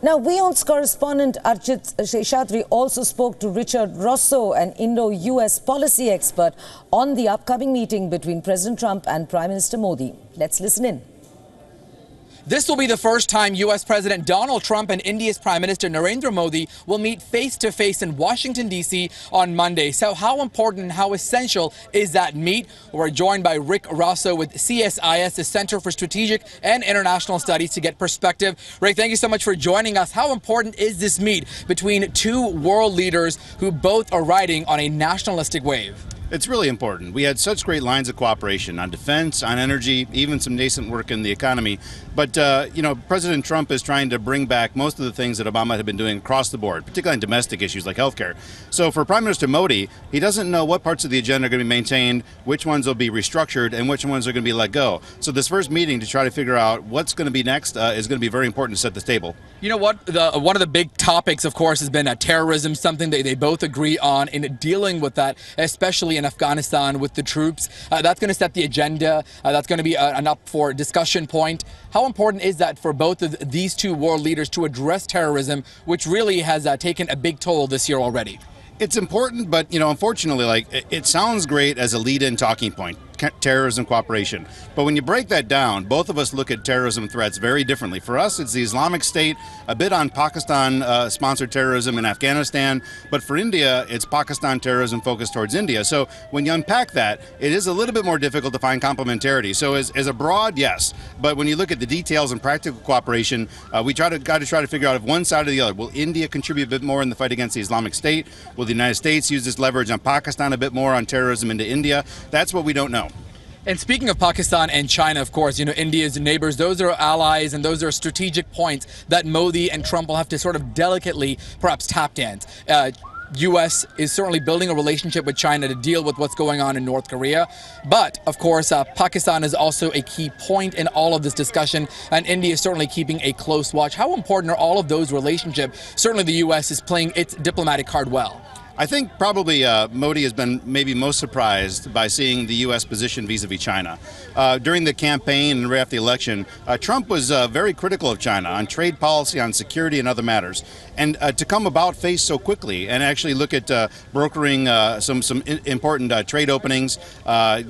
Now, WION's correspondent Archith Sheshadari also spoke to Richard Rossow, an Indo-US policy expert, on the upcoming meeting between President Trump and Prime Minister Modi. Let's listen in. This will be the first time U.S. President Donald Trump and India's Prime Minister Narendra Modi will meet face-to-face in Washington, D.C. on Monday. So how important and how essential is that meet? We're joined by Rick Rossow with CSIS, the Center for Strategic and International Studies, to get perspective. Rick, thank you so much for joining us. How important is this meet between two world leaders who both are riding on a nationalistic wave? It's really important. We had such great lines of cooperation on defense, on energy, even some nascent work in the economy. But, President Trump is trying to bring back most of the things that Obama had been doing across the board, particularly on domestic issues like healthcare. So for Prime Minister Modi, he doesn't know what parts of the agenda are going to be maintained, which ones will be restructured, and which ones are going to be let go. So this first meeting to try to figure out what's going to be next is going to be very important to set the table. You know what? One of the big topics, of course, has been terrorism, something that they both agree on in dealing with that, especially in Afghanistan with the troops. That's going to set the agenda. That's going to be an up for discussion point. How important is that for both of these two world leaders to address terrorism, which really has taken a big toll this year already? It's important, but, unfortunately, it sounds great as a lead-in talking point. Terrorism cooperation. But when you break that down, both of us look at terrorism threats very differently. For us, it's the Islamic State, a bit on Pakistan-sponsored terrorism in Afghanistan. But for India, it's Pakistan terrorism focused towards India. So when you unpack that, it is a little bit more difficult to find complementarity. So as a broad, yes. But when you look at the details and practical cooperation, we got to try to figure out if one side or the other. Will India contribute a bit more in the fight against the Islamic State? Will the United States use this leverage on Pakistan a bit more on terrorism into India? That's what we don't know. And speaking of Pakistan and China, of course, India's neighbors, those are allies and those are strategic points that Modi and Trump will have to sort of delicately perhaps tap dance. U.S. is certainly building a relationship with China to deal with what's going on in North Korea. But, of course, Pakistan is also a key point in all of this discussion, and India is certainly keeping a close watch. How important are all of those relationships? Certainly the U.S. is playing its diplomatic card well. I think probably Modi has been maybe most surprised by seeing the U.S. position vis-a-vis China. During the campaign and right after the election, Trump was very critical of China on trade policy, on security, and other matters. And to come about face so quickly and actually look at brokering some important trade openings,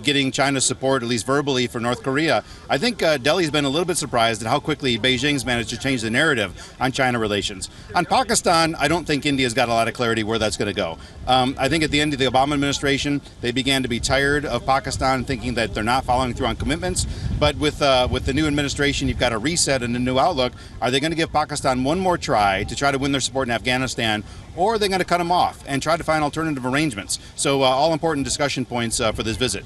getting China's support, at least verbally, for North Korea, I think Delhi's been a little bit surprised at how quickly Beijing's managed to change the narrative on China relations. On Pakistan, I don't think India's got a lot of clarity where that's going to go. I think at the end of the Obama administration, they began to be tired of Pakistan, thinking that they're not following through on commitments. But with the new administration, you've got a reset and a new outlook. Are they going to give Pakistan one more try to win their support in Afghanistan, or are they going to cut them off and try to find alternative arrangements? So all important discussion points for this visit.